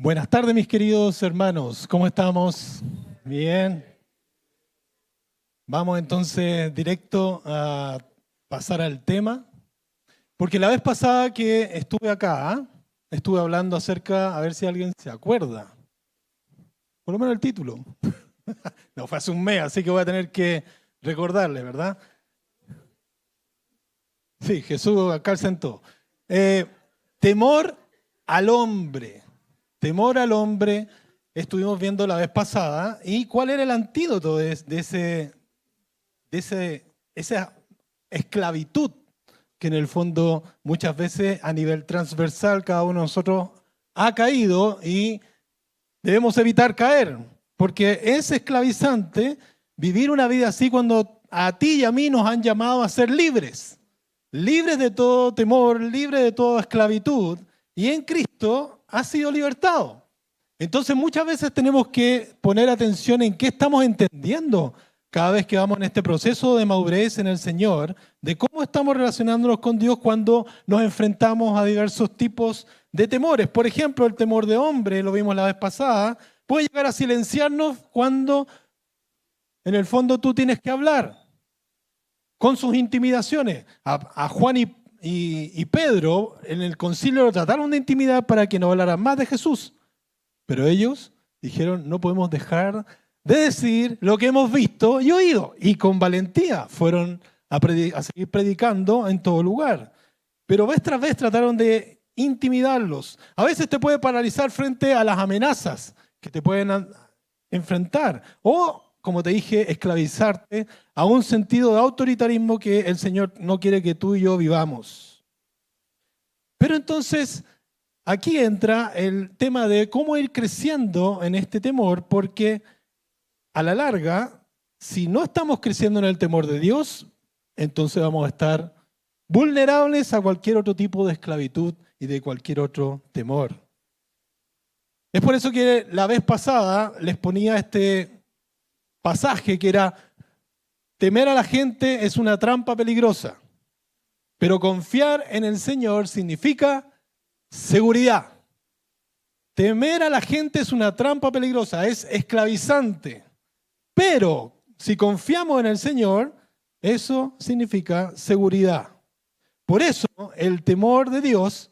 Buenas tardes, mis queridos hermanos. ¿Cómo estamos? Bien. Vamos entonces directo a pasar al tema. Porque la vez pasada que estuve acá, estuve hablando acerca, a ver si alguien se acuerda. Por lo menos el título. No, fue hace un mes, así que voy a tener que recordarle, ¿verdad? Sí, Jesús acá sentó. Temor al hombre. Temor al hombre, estuvimos viendo la vez pasada. ¿Y cuál era el antídoto de esa esclavitud que en el fondo muchas veces a nivel transversal cada uno de nosotros ha caído y debemos evitar caer? Porque es esclavizante vivir una vida así cuando a ti y a mí nos han llamado a ser libres. Libres de todo temor, libres de toda esclavitud. Y en Cristo ha sido libertado. Entonces muchas veces tenemos que poner atención en qué estamos entendiendo cada vez que vamos en este proceso de madurez en el Señor, de cómo estamos relacionándonos con Dios cuando nos enfrentamos a diversos tipos de temores. Por ejemplo, el temor de hombre, lo vimos la vez pasada, puede llegar a silenciarnos cuando en el fondo tú tienes que hablar con sus intimidaciones. A Juan y Pedro en el concilio lo trataron de intimidar para que no hablaran más de Jesús. Pero ellos dijeron, no podemos dejar de decir lo que hemos visto y oído. Y con valentía fueron a seguir predicando en todo lugar. Pero vez tras vez trataron de intimidarlos. A veces te puede paralizar frente a las amenazas que te pueden enfrentar. O, como te dije, esclavizarte a un sentido de autoritarismo que el Señor no quiere que tú y yo vivamos. Pero entonces, aquí entra el tema de cómo ir creciendo en este temor, porque a la larga, si no estamos creciendo en el temor de Dios, entonces vamos a estar vulnerables a cualquier otro tipo de esclavitud y de cualquier otro temor. Es por eso que la vez pasada les ponía este pasaje que era: temer a la gente es una trampa peligrosa, pero confiar en el Señor significa seguridad. Temer a la gente es una trampa peligrosa, es esclavizante, pero si confiamos en el Señor, eso significa seguridad. Por eso el temor de Dios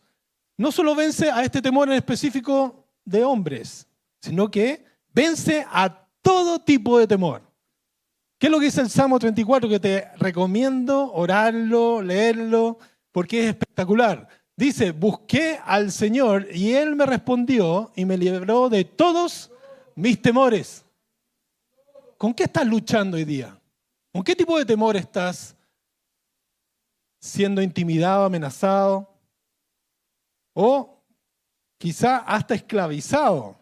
no solo vence a este temor en específico de hombres, sino que vence a todo tipo de temor. ¿Qué es lo que dice el Salmo 34? Que te recomiendo orarlo, leerlo, porque es espectacular. Dice, busqué al Señor y Él me respondió y me libró de todos mis temores. ¿Con qué estás luchando hoy día? ¿Con qué tipo de temor estás siendo intimidado, amenazado? O quizá hasta esclavizado.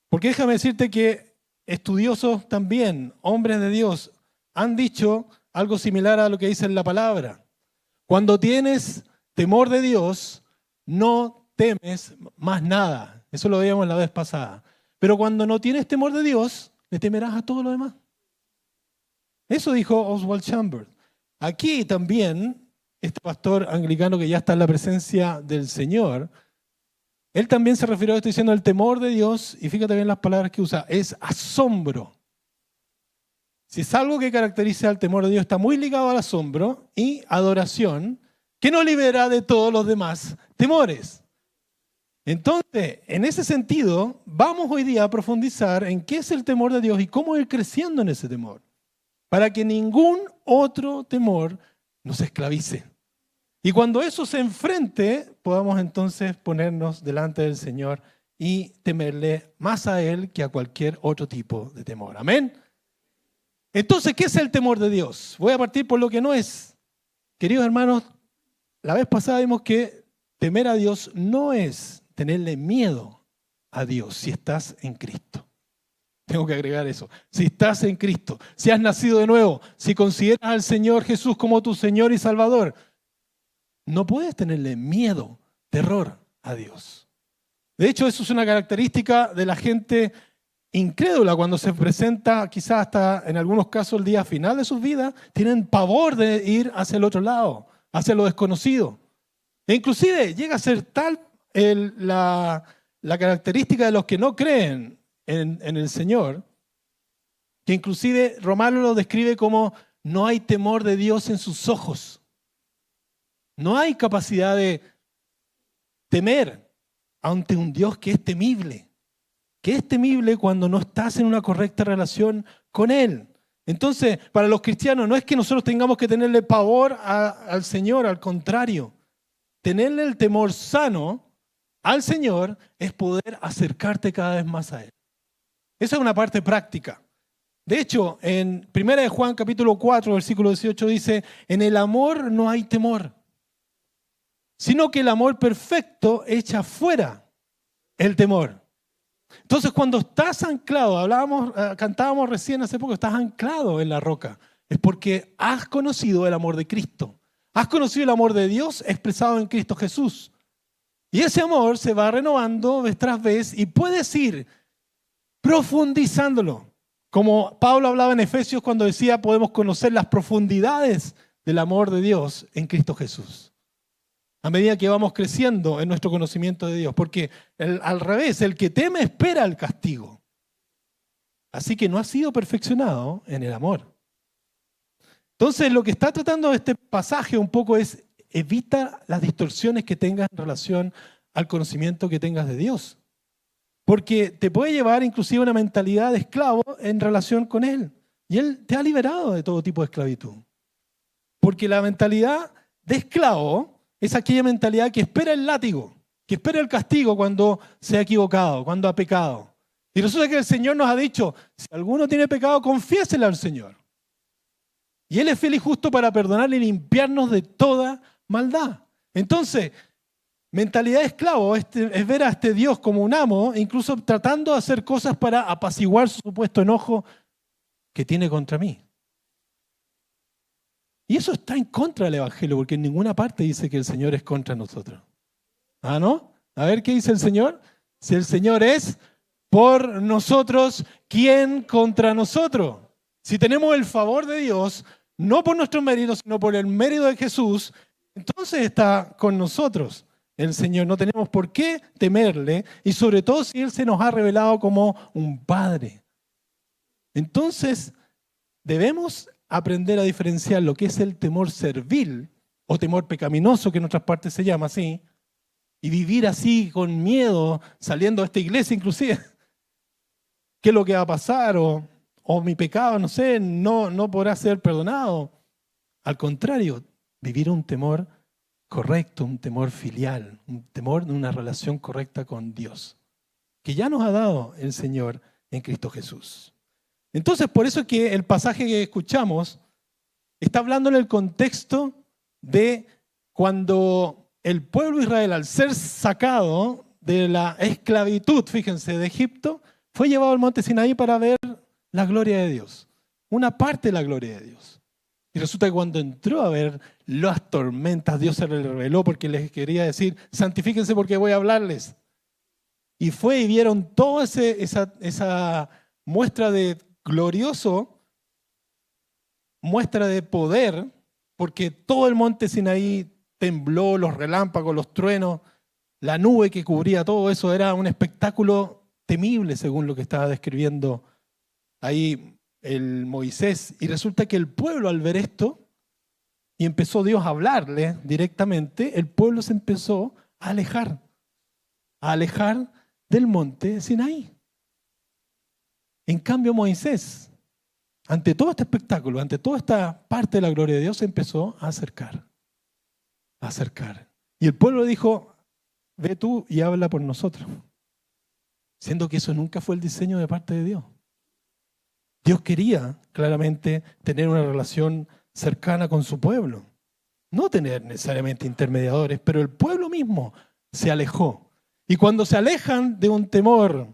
Porque déjame decirte que estudiosos también, hombres de Dios, han dicho algo similar a lo que dice en la palabra. Cuando tienes temor de Dios, no temes más nada. Eso lo veíamos la vez pasada. Pero cuando no tienes temor de Dios, le temerás a todo lo demás. Eso dijo Oswald Chambers. Aquí también, este pastor anglicano que ya está en la presencia del Señor, él también se refirió a esto diciendo el temor de Dios, y fíjate bien las palabras que usa, es asombro. Si es algo que caracteriza al temor de Dios, está muy ligado al asombro y adoración, que nos libera de todos los demás temores. Entonces, en ese sentido, vamos hoy día a profundizar en qué es el temor de Dios y cómo ir creciendo en ese temor, para que ningún otro temor nos esclavice. Y cuando eso se enfrente, podamos entonces ponernos delante del Señor y temerle más a Él que a cualquier otro tipo de temor. Amén. Entonces, ¿qué es el temor de Dios? Voy a partir por lo que no es. Queridos hermanos, la vez pasada vimos que temer a Dios no es tenerle miedo a Dios si estás en Cristo. Tengo que agregar eso. Si estás en Cristo, si has nacido de nuevo, si consideras al Señor Jesús como tu Señor y Salvador, no puedes tenerle miedo, terror a Dios. De hecho, eso es una característica de la gente incrédula cuando se presenta, quizás hasta en algunos casos el día final de sus vidas, tienen pavor de ir hacia el otro lado, hacia lo desconocido. E inclusive llega a ser tal la la característica de los que no creen en el Señor, que inclusive Romano lo describe como no hay temor de Dios en sus ojos. No hay capacidad de temer ante un Dios que es temible cuando no estás en una correcta relación con Él. Entonces, para los cristianos no es que nosotros tengamos que tenerle pavor al Señor, al contrario. Tenerle el temor sano al Señor es poder acercarte cada vez más a Él. Esa es una parte práctica. De hecho, en 1 de Juan capítulo 4, versículo 18 dice, en el amor no hay temor, sino que el amor perfecto echa fuera el temor. Entonces, cuando estás anclado, cantábamos recién hace poco, estás anclado en la roca, es porque has conocido el amor de Cristo. Has conocido el amor de Dios expresado en Cristo Jesús. Y ese amor se va renovando vez tras vez y puedes ir profundizándolo. Como Pablo hablaba en Efesios cuando decía, podemos conocer las profundidades del amor de Dios en Cristo Jesús. A medida que vamos creciendo en nuestro conocimiento de Dios. Porque al revés, el que teme espera el castigo. Así que no ha sido perfeccionado en el amor. Entonces, lo que está tratando este pasaje un poco es evita las distorsiones que tengas en relación al conocimiento que tengas de Dios. Porque te puede llevar inclusive a una mentalidad de esclavo en relación con Él. Y Él te ha liberado de todo tipo de esclavitud. Porque la mentalidad de esclavo es aquella mentalidad que espera el látigo, que espera el castigo cuando se ha equivocado, cuando ha pecado. Y resulta que el Señor nos ha dicho, si alguno tiene pecado, confiéselo al Señor. Y Él es fiel y justo para perdonarle y limpiarnos de toda maldad. Entonces, mentalidad de esclavo es ver a este Dios como un amo, incluso tratando de hacer cosas para apaciguar su supuesto enojo que tiene contra mí. Y eso está en contra del Evangelio, porque en ninguna parte dice que el Señor es contra nosotros. ¿Ah, no? A ver, ¿qué dice el Señor? Si el Señor es por nosotros, ¿quién contra nosotros? Si tenemos el favor de Dios, no por nuestros méritos, sino por el mérito de Jesús, entonces está con nosotros el Señor. No tenemos por qué temerle, y sobre todo si Él se nos ha revelado como un Padre. Entonces, debemos aprender a diferenciar lo que es el temor servil o temor pecaminoso, que en otras partes se llama así, y vivir así con miedo, saliendo de esta iglesia inclusive. ¿Qué es lo que va a pasar? O mi pecado, no sé, no podrá ser perdonado. Al contrario, vivir un temor correcto, un temor filial, un temor de una relación correcta con Dios, que ya nos ha dado el Señor en Cristo Jesús. Entonces, por eso es que el pasaje que escuchamos está hablando en el contexto de cuando el pueblo de Israel, al ser sacado de la esclavitud, fíjense, de Egipto, fue llevado al monte Sinaí para ver la gloria de Dios, una parte de la gloria de Dios. Y resulta que cuando entró a ver las tormentas, Dios se le reveló porque les quería decir, santifíquense porque voy a hablarles. Y fue y vieron toda esa muestra de glorioso, muestra de poder, porque todo el monte Sinaí tembló, los relámpagos, los truenos, la nube que cubría todo eso, era un espectáculo temible según lo que estaba describiendo ahí el Moisés. Y resulta que el pueblo al ver esto, y empezó Dios a hablarle directamente, el pueblo se empezó a alejar del monte Sinaí. En cambio Moisés, ante todo este espectáculo, ante toda esta parte de la gloria de Dios, se empezó a acercar. Y el pueblo dijo, ve tú y habla por nosotros. Siendo que eso nunca fue el diseño de parte de Dios. Dios quería claramente tener una relación cercana con su pueblo. No tener necesariamente intermediadores, pero el pueblo mismo se alejó. Y cuando se alejan de un temor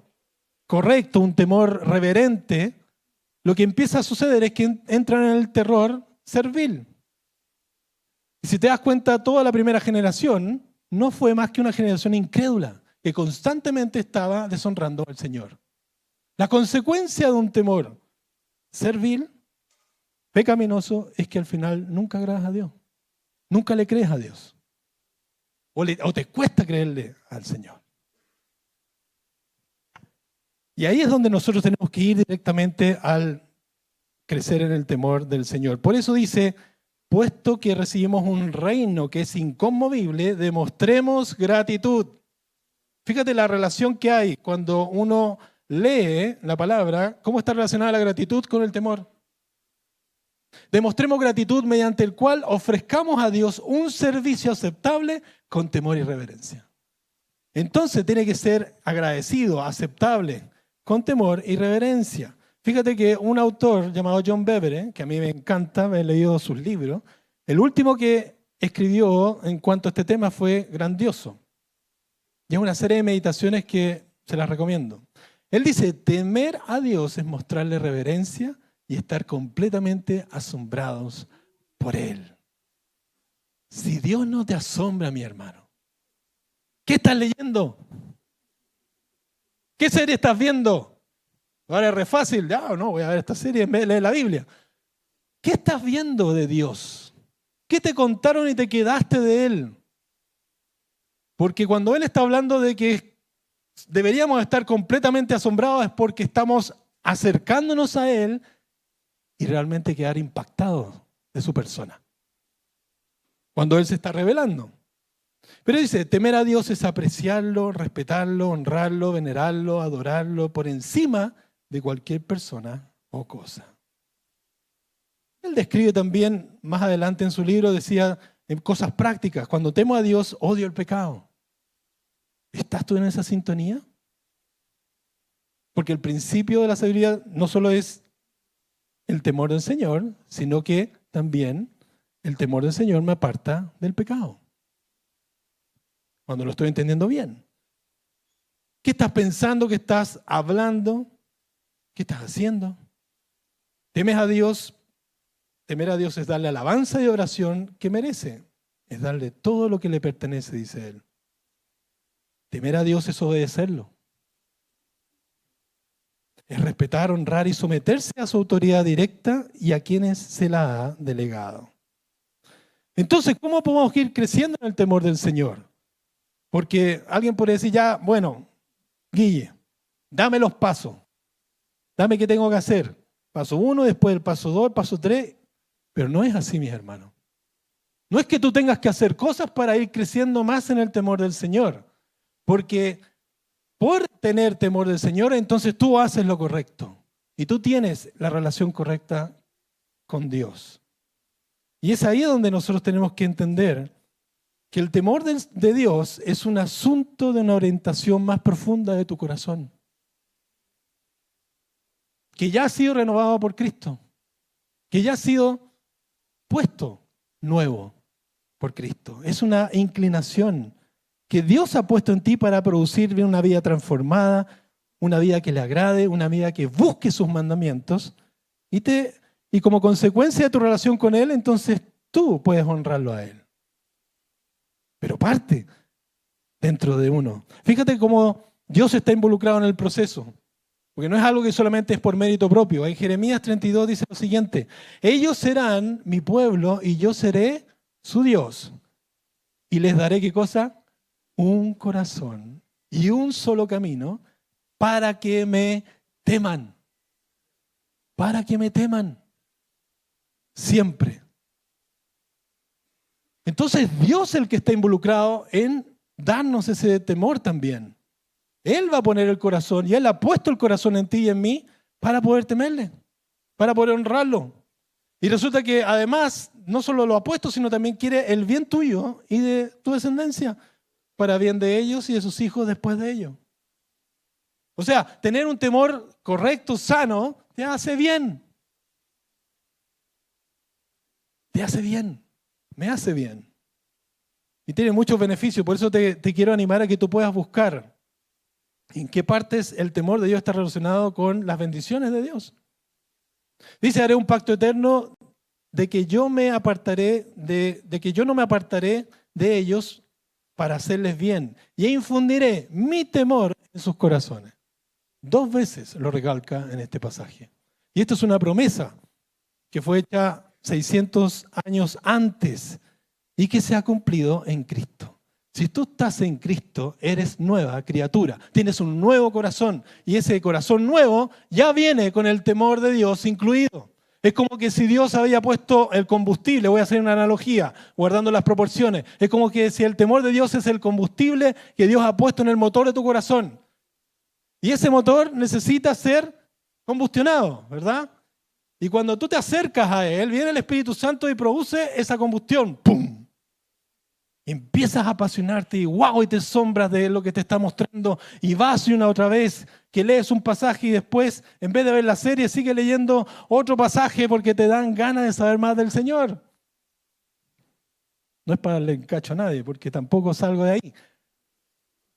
correcto, un temor reverente, lo que empieza a suceder es que entran en el terror servil. Y si te das cuenta, toda la primera generación no fue más que una generación incrédula, que constantemente estaba deshonrando al Señor. La consecuencia de un temor servil, pecaminoso, es que al final nunca agradas a Dios. Nunca le crees a Dios. O te cuesta creerle al Señor. Y ahí es donde nosotros tenemos que ir directamente al crecer en el temor del Señor. Por eso dice, puesto que recibimos un reino que es inconmovible, demostremos gratitud. Fíjate la relación que hay cuando uno lee la palabra, cómo está relacionada la gratitud con el temor. Demostremos gratitud mediante el cual ofrezcamos a Dios un servicio aceptable con temor y reverencia. Entonces tiene que ser agradecido, aceptable, con temor y reverencia. Fíjate que un autor llamado John Bevere, que a mí me encanta, me he leído sus libros, el último que escribió en cuanto a este tema fue grandioso. Y es una serie de meditaciones que se las recomiendo. Él dice, temer a Dios es mostrarle reverencia y estar completamente asombrados por Él. Si Dios no te asombra, mi hermano, ¿qué estás leyendo? ¿Qué serie estás viendo? Ahora es re fácil, ya no, voy a ver esta serie en vez de leer la Biblia. ¿Qué estás viendo de Dios? ¿Qué te contaron y te quedaste de Él? Porque cuando Él está hablando de que deberíamos estar completamente asombrados es porque estamos acercándonos a Él y realmente quedar impactados de su persona. Cuando Él se está revelando. Pero dice, temer a Dios es apreciarlo, respetarlo, honrarlo, venerarlo, adorarlo por encima de cualquier persona o cosa. Él describe también, más adelante en su libro, decía en cosas prácticas, cuando temo a Dios, odio el pecado. ¿Estás tú en esa sintonía? Porque el principio de la sabiduría no solo es el temor del Señor, sino que también el temor del Señor me aparta del pecado. Cuando lo estoy entendiendo bien. ¿Qué estás pensando? ¿Qué estás hablando? ¿Qué estás haciendo? ¿Temes a Dios? Temer a Dios es darle alabanza y oración que merece. Es darle todo lo que le pertenece, dice él. Temer a Dios es obedecerlo. Es respetar, honrar y someterse a su autoridad directa y a quienes se la ha delegado. Entonces, ¿cómo podemos ir creciendo en el temor del Señor? Porque alguien podría decir ya, bueno, Guille, dame los pasos. Dame qué tengo que hacer. Paso 1, después el paso 2, el paso 3. Pero no es así, mis hermanos. No es que tú tengas que hacer cosas para ir creciendo más en el temor del Señor. Porque por tener temor del Señor, entonces tú haces lo correcto. Y tú tienes la relación correcta con Dios. Y es ahí donde nosotros tenemos que entender que el temor de Dios es un asunto de una orientación más profunda de tu corazón. Que ya ha sido renovado por Cristo. Que ya ha sido puesto nuevo por Cristo. Es una inclinación que Dios ha puesto en ti para producir una vida transformada, una vida que le agrade, una vida que busque sus mandamientos. Y como consecuencia de tu relación con Él, entonces tú puedes honrarlo a Él. Pero parte dentro de uno. Fíjate cómo Dios está involucrado en el proceso. Porque no es algo que solamente es por mérito propio. En Jeremías 32 dice lo siguiente: ellos serán mi pueblo y yo seré su Dios. Y les daré, ¿qué cosa? Un corazón y un solo camino para que me teman. Para que me teman. Siempre. Entonces Dios es el que está involucrado en darnos ese temor también. Él va a poner el corazón y Él ha puesto el corazón en ti y en mí para poder temerle, para poder honrarlo. Y resulta que además no solo lo ha puesto, sino también quiere el bien tuyo y de tu descendencia, para bien de ellos y de sus hijos después de ellos. O sea, tener un temor correcto, sano, te hace bien. Te hace bien. Me hace bien. Y tiene muchos beneficios. Por eso te quiero animar a que tú puedas buscar en qué partes el temor de Dios está relacionado con las bendiciones de Dios. Dice, haré un pacto eterno de que yo no me apartaré de ellos para hacerles bien. Y infundiré mi temor en sus corazones. 2 veces lo recalca en este pasaje. Y esto es una promesa que fue hecha 600 años antes y que se ha cumplido en Cristo. Si tú estás en Cristo, eres nueva criatura. Tienes un nuevo corazón. Y ese corazón nuevo ya viene con el temor de Dios incluido. Es como que si Dios había puesto el combustible, voy a hacer una analogía, guardando las proporciones. Es como que si el temor de Dios es el combustible que Dios ha puesto en el motor de tu corazón. Y ese motor necesita ser combustionado, ¿verdad? Y cuando tú te acercas a Él, viene el Espíritu Santo y produce esa combustión. ¡Pum! Empiezas a apasionarte y wow, y te asombras de lo que te está mostrando y vas y una otra vez que lees un pasaje y después, en vez de ver la serie, sigue leyendo otro pasaje porque te dan ganas de saber más del Señor. No es para darle encacho a nadie porque tampoco salgo de ahí.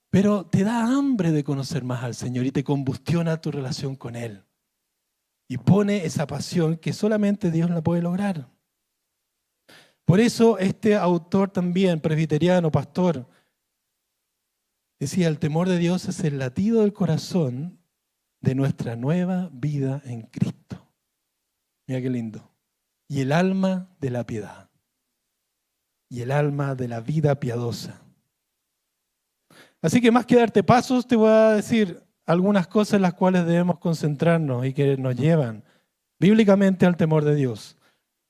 Pero te da hambre de conocer más al Señor y te combustiona tu relación con Él. Y pone esa pasión que solamente Dios la puede lograr. Por eso este autor también, presbiteriano, pastor, decía, el temor de Dios es el latido del corazón de nuestra nueva vida en Cristo. Mira qué lindo. Y el alma de la piedad. Y el alma de la vida piadosa. Así que más que darte pasos, te voy a decir algunas cosas en las cuales debemos concentrarnos y que nos llevan bíblicamente al temor de Dios.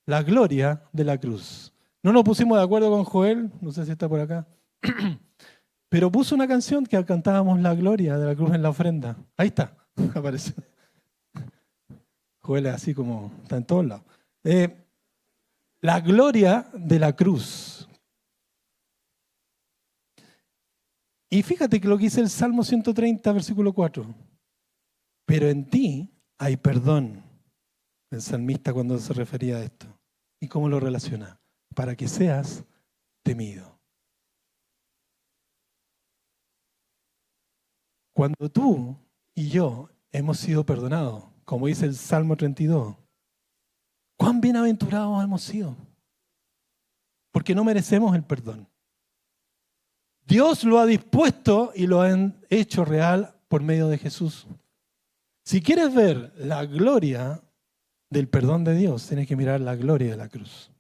La gloria de la cruz. No nos pusimos de acuerdo con Joel, no sé si está por acá, pero puso una canción que cantábamos la gloria de la cruz en la ofrenda. Ahí está, aparece. Joel es así como está en todos lados. La gloria de la cruz. Y fíjate que lo que dice el Salmo 130, versículo 4. Pero en ti hay perdón. El salmista cuando se refería a esto. ¿Y cómo lo relaciona? Para que seas temido. Cuando tú y yo hemos sido perdonados, como dice el Salmo 32, ¿cuán bienaventurados hemos sido? Porque no merecemos el perdón. Dios lo ha dispuesto y lo han hecho real por medio de Jesús. Si quieres ver la gloria del perdón de Dios, tienes que mirar la gloria de la cruz.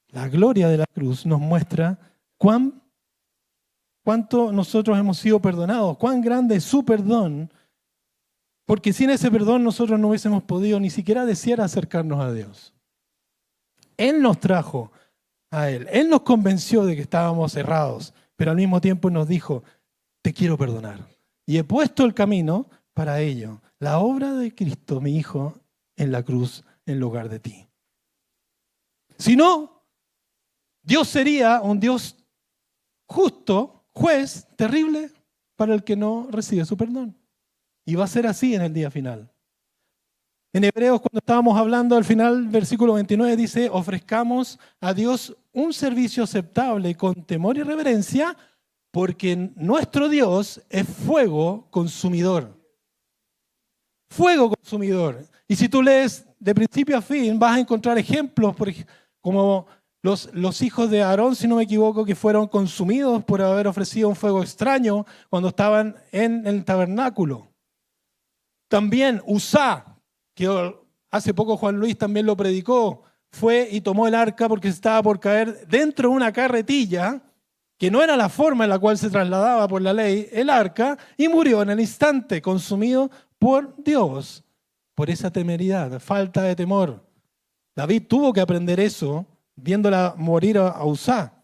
La gloria de la cruz nos muestra cuánto nosotros hemos sido perdonados, cuán grande es su perdón, porque sin ese perdón nosotros no hubiésemos podido ni siquiera desear acercarnos a Dios. Él nos trajo a Él, Él nos convenció de que estábamos errados, pero al mismo tiempo nos dijo, te quiero perdonar. Y he puesto el camino para ello, la obra de Cristo, mi Hijo, en la cruz en lugar de ti. Si no, Dios sería un Dios justo, juez, terrible, para el que no recibe su perdón. Y va a ser así en el día final. En Hebreos, cuando estábamos hablando al final, versículo 29, dice, ofrezcamos a Dios un servicio aceptable con temor y reverencia, porque nuestro Dios es fuego consumidor. Fuego consumidor. Y si tú lees de principio a fin, vas a encontrar ejemplos, como los hijos de Aarón, si no me equivoco, que fueron consumidos por haber ofrecido un fuego extraño cuando estaban en el tabernáculo. También Uzá, que hace poco Juan Luis también lo predicó, fue y tomó el arca porque estaba por caer dentro de una carretilla, que no era la forma en la cual se trasladaba por la ley el arca, y murió en el instante, consumido por Dios, por esa temeridad, falta de temor. David tuvo que aprender eso, viéndola morir a Uzá.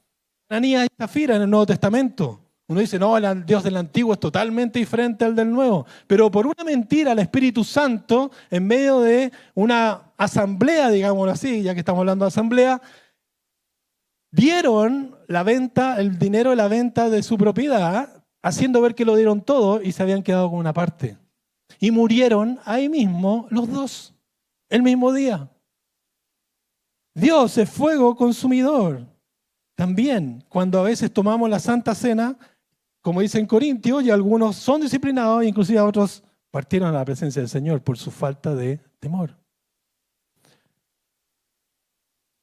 Ananías y Zafira en el Nuevo Testamento. Uno dice, no, el Dios del Antiguo es totalmente diferente al del Nuevo. Pero por una mentira, el Espíritu Santo, en medio de una asamblea, digámoslo así, ya que estamos hablando de asamblea, dieron la venta, el dinero de la venta de su propiedad, haciendo ver que lo dieron todo y se habían quedado con una parte. Y murieron ahí mismo los dos, el mismo día. Dios es fuego consumidor. También, cuando a veces tomamos la Santa Cena, como dice en Corintios, y algunos son disciplinados, inclusive otros partieron a la presencia del Señor por su falta de temor.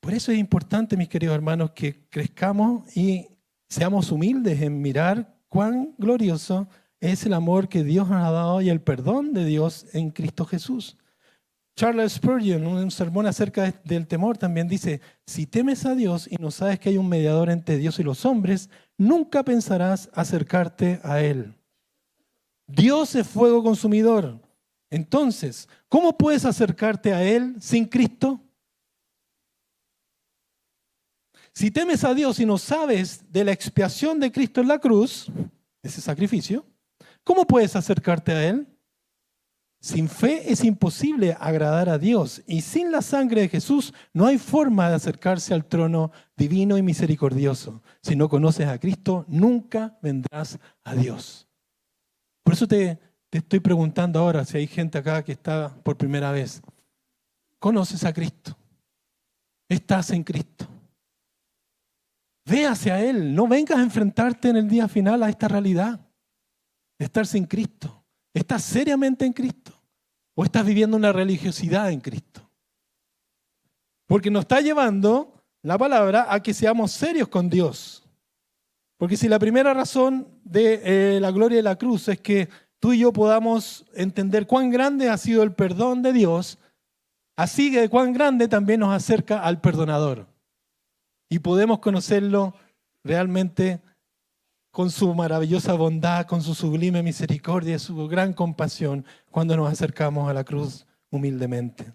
Por eso es importante, mis queridos hermanos, que crezcamos y seamos humildes en mirar cuán glorioso es el amor que Dios nos ha dado y el perdón de Dios en Cristo Jesús. Charles Spurgeon, en un sermón acerca del temor, también dice, si temes a Dios y no sabes que hay un mediador entre Dios y los hombres, nunca pensarás acercarte a Él. Dios es fuego consumidor. Entonces, ¿cómo puedes acercarte a Él sin Cristo? Si temes a Dios y no sabes de la expiación de Cristo en la cruz, ese sacrificio, ¿cómo puedes acercarte a Él? Sin fe es imposible agradar a Dios y sin la sangre de Jesús no hay forma de acercarse al trono divino y misericordioso. Si no conoces a Cristo, nunca vendrás a Dios. Por eso te estoy preguntando ahora, si hay gente acá que está por primera vez, ¿conoces a Cristo? ¿Estás en Cristo? Ve hacia Él, no vengas a enfrentarte en el día final a esta realidad de estar sin Cristo. ¿Estás seriamente en Cristo? ¿O estás viviendo una religiosidad en Cristo? Porque nos está llevando la palabra a que seamos serios con Dios. Porque si la primera razón de la gloria de la cruz es que tú y yo podamos entender cuán grande ha sido el perdón de Dios, así que cuán grande también nos acerca al perdonador. Y podemos conocerlo realmente con su maravillosa bondad, con su sublime misericordia, su gran compasión, cuando nos acercamos a la cruz humildemente.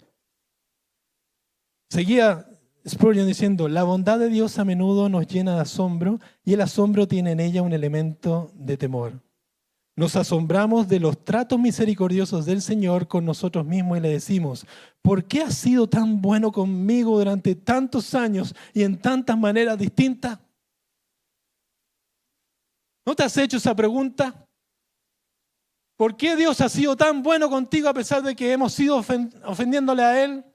Seguía Spurgeon diciendo, la bondad de Dios a menudo nos llena de asombro y el asombro tiene en ella un elemento de temor. Nos asombramos de los tratos misericordiosos del Señor con nosotros mismos y le decimos, ¿por qué has sido tan bueno conmigo durante tantos años y en tantas maneras distintas? ¿No te has hecho esa pregunta? ¿Por qué Dios ha sido tan bueno contigo a pesar de que hemos ido ofendiéndole a Él?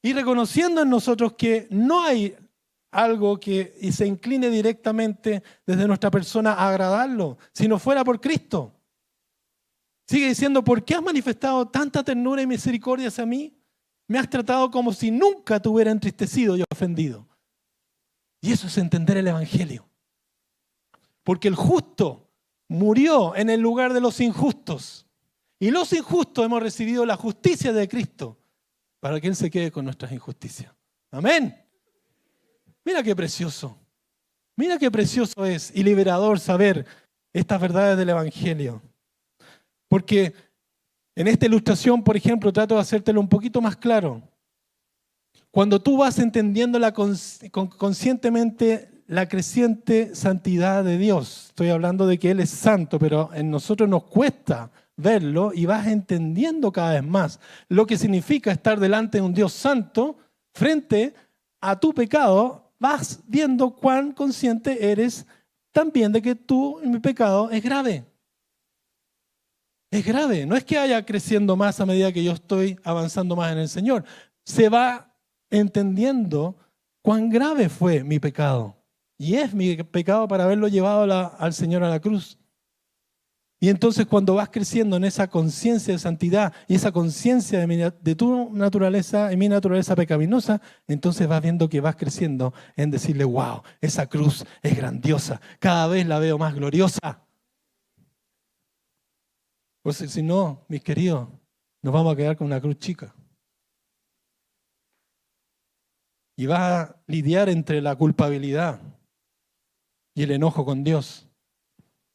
Y reconociendo en nosotros que no hay algo que se incline directamente desde nuestra persona a agradarlo, si no fuera por Cristo. Sigue diciendo, ¿por qué has manifestado tanta ternura y misericordia hacia mí? Me has tratado como si nunca te hubiera entristecido y ofendido. Y eso es entender el Evangelio. Porque el justo murió en el lugar de los injustos. Y los injustos hemos recibido la justicia de Cristo para que Él se quede con nuestras injusticias. Amén. Mira qué precioso. Mira qué precioso es y liberador saber estas verdades del Evangelio. Porque en esta ilustración, por ejemplo, trato de hacértelo un poquito más claro. Cuando tú vas entendiendo conscientemente la creciente santidad de Dios. Estoy hablando de que Él es santo, pero en nosotros nos cuesta verlo y vas entendiendo cada vez más lo que significa estar delante de un Dios santo frente a tu pecado. Vas viendo cuán consciente eres también de que mi pecado es grave. Es grave. No es que vaya creciendo más a medida que yo estoy avanzando más en el Señor. Se va entendiendo cuán grave fue mi pecado. Y es mi pecado para haberlo llevado al Señor a la cruz. Y entonces cuando vas creciendo en esa conciencia de santidad y esa conciencia de tu naturaleza y mi naturaleza pecaminosa, entonces vas viendo que vas creciendo en decirle, wow, esa cruz es grandiosa. Cada vez la veo más gloriosa. Pues si no, mis queridos, nos vamos a quedar con una cruz chica. Y vas a lidiar entre la culpabilidad y el enojo con Dios,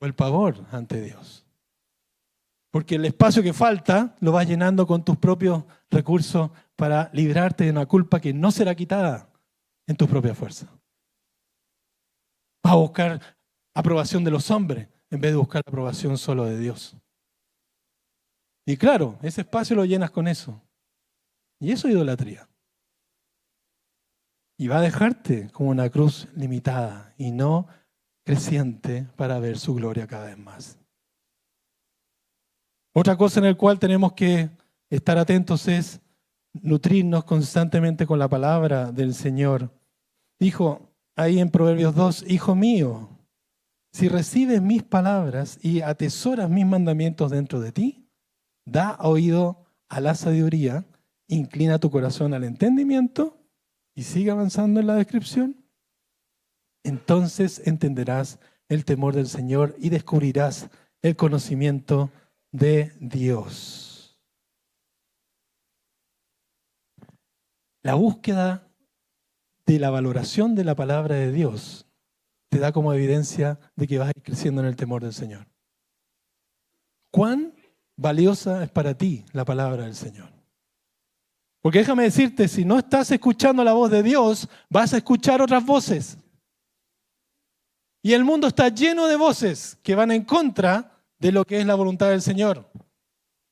o el pavor ante Dios. Porque el espacio que falta lo vas llenando con tus propios recursos para librarte de una culpa que no será quitada en tus propias fuerzas. Vas a buscar aprobación de los hombres en vez de buscar la aprobación solo de Dios. Y claro, ese espacio lo llenas con eso. Y eso es idolatría. Y va a dejarte como una cruz limitada y no creciente para ver su gloria cada vez más. Otra cosa en la cual tenemos que estar atentos es nutrirnos constantemente con la palabra del Señor. Dijo ahí en Proverbios 2, hijo mío, si recibes mis palabras y atesoras mis mandamientos dentro de ti, da oído a la sabiduría, inclina tu corazón al entendimiento y sigue avanzando en la descripción. Entonces entenderás el temor del Señor y descubrirás el conocimiento de Dios. La búsqueda de la valoración de la palabra de Dios te da como evidencia de que vas a ir creciendo en el temor del Señor. ¿Cuán valiosa es para ti la palabra del Señor? Porque déjame decirte, si no estás escuchando la voz de Dios, vas a escuchar otras voces. Y el mundo está lleno de voces que van en contra de lo que es la voluntad del Señor.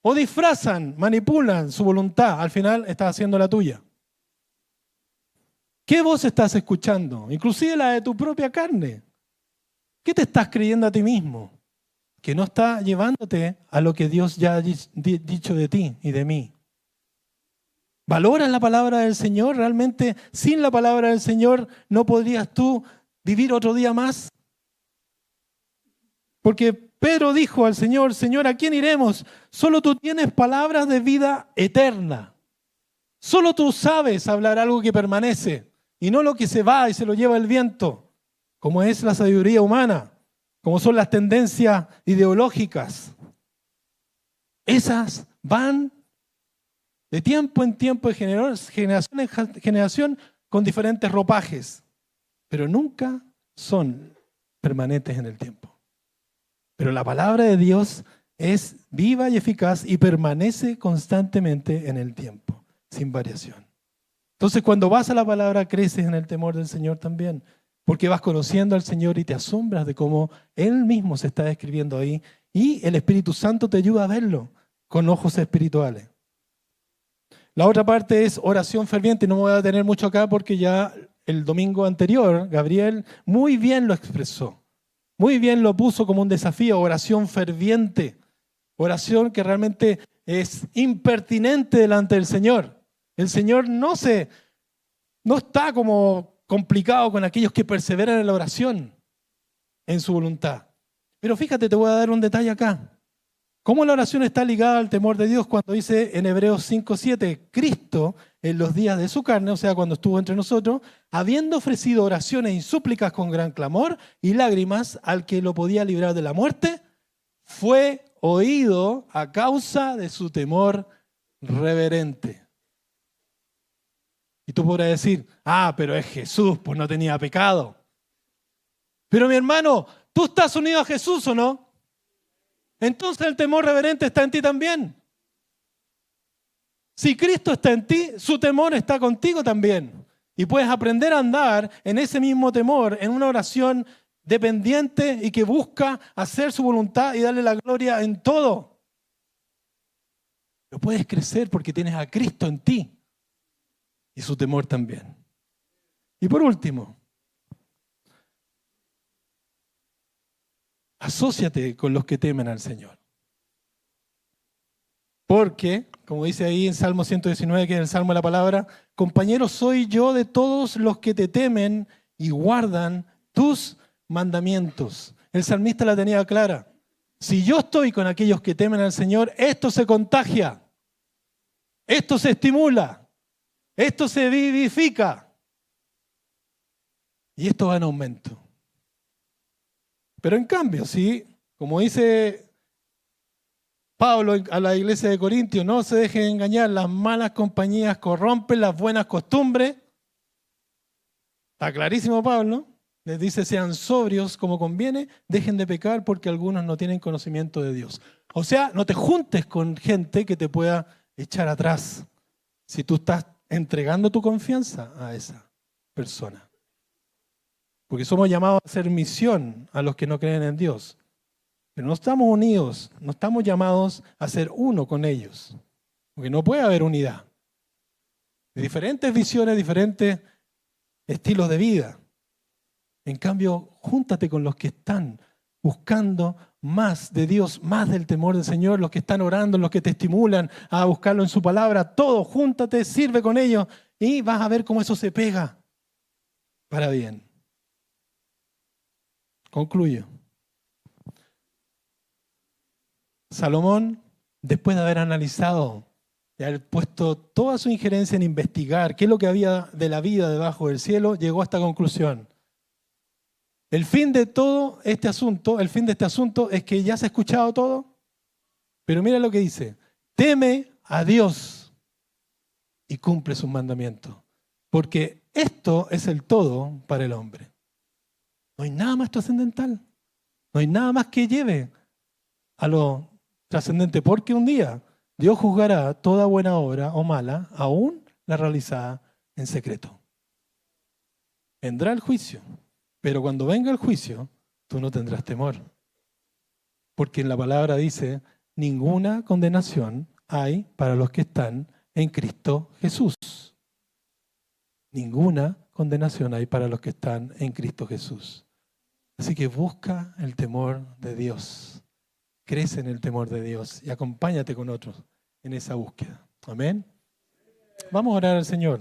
O disfrazan, manipulan su voluntad. Al final estás haciendo la tuya. ¿Qué voz estás escuchando? Inclusive la de tu propia carne. ¿Qué te estás creyendo a ti mismo? Que no está llevándote a lo que Dios ya ha dicho de ti y de mí. ¿Valoras la palabra del Señor? ¿Realmente sin la palabra del Señor no podrías tú vivir otro día más? Porque Pedro dijo al Señor, Señor, ¿a quién iremos? Solo tú tienes palabras de vida eterna. Solo tú sabes hablar algo que permanece y no lo que se va y se lo lleva el viento, como es la sabiduría humana, como son las tendencias ideológicas. Esas van de tiempo en tiempo, de generación en generación, con diferentes ropajes, pero nunca son permanentes en el tiempo. Pero la palabra de Dios es viva y eficaz y permanece constantemente en el tiempo, sin variación. Entonces, cuando vas a la palabra, creces en el temor del Señor también, porque vas conociendo al Señor y te asombras de cómo Él mismo se está describiendo ahí y el Espíritu Santo te ayuda a verlo con ojos espirituales. La otra parte es oración ferviente. No me voy a detener mucho acá porque ya el domingo anterior Gabriel muy bien lo expresó. Muy bien lo puso como un desafío, oración ferviente. Oración que realmente es impertinente delante del Señor. El Señor no está como complicado con aquellos que perseveran en la oración, en su voluntad. Pero fíjate, te voy a dar un detalle acá. ¿Cómo la oración está ligada al temor de Dios cuando dice en Hebreos 5:7, Cristo en los días de su carne, o sea, cuando estuvo entre nosotros, habiendo ofrecido oraciones y súplicas con gran clamor y lágrimas al que lo podía librar de la muerte, fue oído a causa de su temor reverente? Y tú podrás decir, pero es Jesús, pues no tenía pecado. Pero mi hermano, ¿tú estás unido a Jesús o no? Entonces el temor reverente está en ti también. Si Cristo está en ti, su temor está contigo también. Y puedes aprender a andar en ese mismo temor, en una oración dependiente y que busca hacer su voluntad y darle la gloria en todo. Pero puedes crecer porque tienes a Cristo en ti y su temor también. Y por último, asóciate con los que temen al Señor. Porque, como dice ahí en Salmo 119, que es el Salmo de la Palabra, compañero soy yo de todos los que te temen y guardan tus mandamientos. El salmista la tenía clara. Si yo estoy con aquellos que temen al Señor, esto se contagia, esto se estimula, esto se vivifica y esto va en aumento. Pero en cambio, sí, como dice Pablo a la iglesia de Corintios, no se dejen engañar, las malas compañías corrompen las buenas costumbres. Está clarísimo Pablo, ¿no? Les dice, sean sobrios como conviene, dejen de pecar porque algunos no tienen conocimiento de Dios. O sea, no te juntes con gente que te pueda echar atrás si tú estás entregando tu confianza a esa persona. Porque somos llamados a hacer misión a los que no creen en Dios. Pero no estamos unidos, no estamos llamados a ser uno con ellos. Porque no puede haber unidad. De diferentes visiones, diferentes estilos de vida. En cambio, júntate con los que están buscando más de Dios, más del temor del Señor, los que están orando, los que te estimulan a buscarlo en su palabra. Todo, júntate, sirve con ellos y vas a ver cómo eso se pega para bien. Concluyo. Salomón, después de haber analizado, de haber puesto toda su injerencia en investigar qué es lo que había de la vida debajo del cielo, llegó a esta conclusión. El fin de todo este asunto, el fin de este asunto es que ya se ha escuchado todo, pero mira lo que dice. Teme a Dios y cumple sus mandamientos. Porque esto es el todo para el hombre. No hay nada más trascendental. No hay nada más que lleve a lo trascendente. Porque un día Dios juzgará toda buena obra o mala, aún la realizada en secreto. Vendrá el juicio. Pero cuando venga el juicio, tú no tendrás temor. Porque en la palabra dice, ninguna condenación hay para los que están en Cristo Jesús. Ninguna condenación hay para los que están en Cristo Jesús. Así que busca el temor de Dios. Crece en el temor de Dios y acompáñate con otros en esa búsqueda. Amén. Vamos a orar al Señor.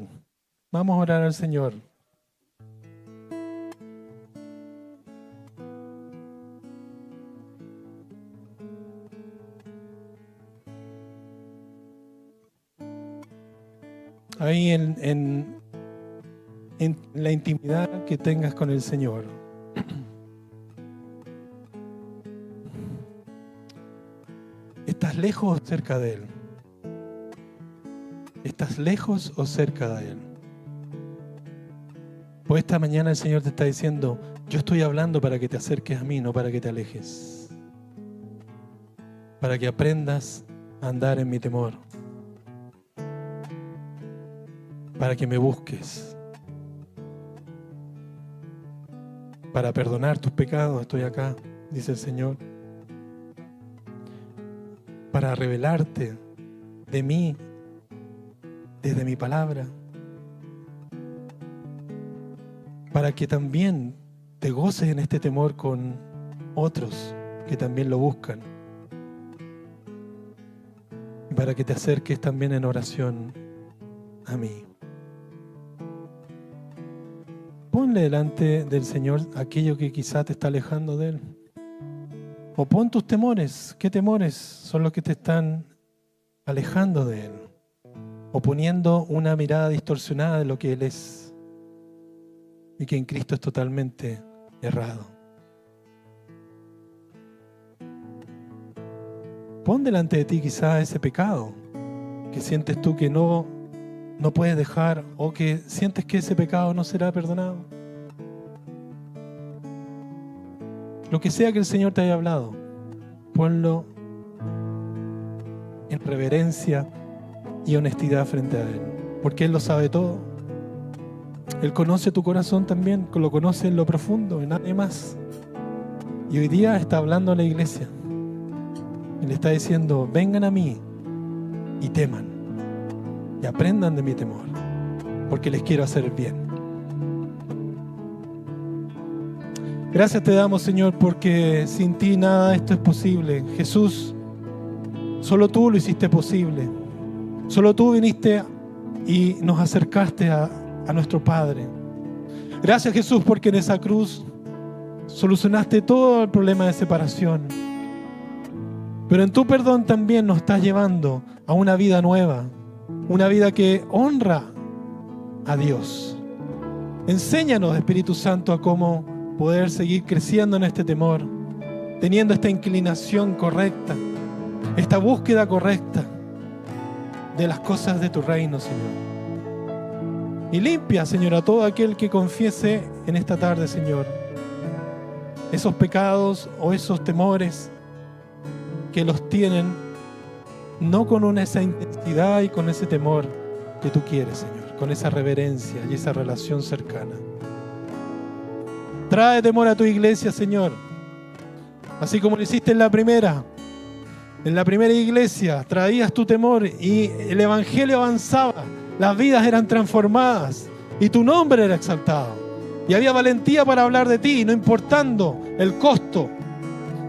Vamos a orar al Señor. Ahí en la intimidad que tengas con el Señor. ¿Estás lejos o cerca de Él? ¿Estás lejos o cerca de Él? Pues esta mañana el Señor te está diciendo, yo estoy hablando para que te acerques a mí, no para que te alejes. Para que aprendas a andar en mi temor. Para que me busques. Para perdonar tus pecados estoy acá, dice el Señor. Para revelarte de mí, desde mi palabra. Para que también te goces en este temor con otros que también lo buscan. Y para que te acerques también en oración a mí. Ponle delante del Señor aquello que quizá te está alejando de Él. O pon tus temores. ¿Qué temores son los que te están alejando de Él? O poniendo una mirada distorsionada de lo que Él es. Y que en Cristo es totalmente errado. Pon delante de ti quizá ese pecado que sientes tú que no puedes dejar, o que sientes que ese pecado no será perdonado. Lo que sea que el Señor te haya hablado, ponlo en reverencia y honestidad frente a Él, porque Él lo sabe todo. Él conoce tu corazón también, lo conoce en lo profundo, en nadie más. Y hoy día está hablando a la iglesia. Él está diciendo, vengan a mí y teman. Y aprendan de mi temor, porque les quiero hacer bien. Gracias te damos, Señor, porque sin ti nada de esto es posible. Jesús, solo tú lo hiciste posible. Solo tú viniste y nos acercaste a nuestro Padre. Gracias, Jesús, porque en esa cruz solucionaste todo el problema de separación. Pero en tu perdón también nos estás llevando a una vida nueva. Una vida que honra a Dios. Enséñanos, Espíritu Santo, a cómo poder seguir creciendo en este temor, teniendo esta inclinación correcta, esta búsqueda correcta de las cosas de tu reino, Señor. Y limpia, Señor, a todo aquel que confiese en esta tarde, Señor, esos pecados o esos temores que los tienen no con esa intensidad y con ese temor que tú quieres, Señor, con esa reverencia y esa relación cercana. Trae temor a tu iglesia, Señor, así como lo hiciste en la primera iglesia. Traías tu temor y el evangelio avanzaba, las vidas eran transformadas y tu nombre era exaltado. Y había valentía para hablar de ti, no importando el costo.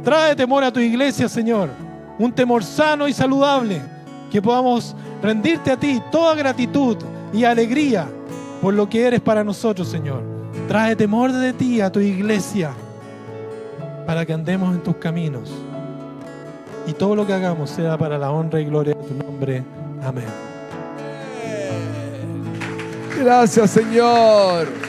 Trae temor a tu iglesia, Señor. Un temor sano y saludable, que podamos rendirte a ti toda gratitud y alegría por lo que eres para nosotros, Señor. Trae temor de ti a tu iglesia para que andemos en tus caminos y todo lo que hagamos sea para la honra y gloria de tu nombre. Amén. Gracias, Señor.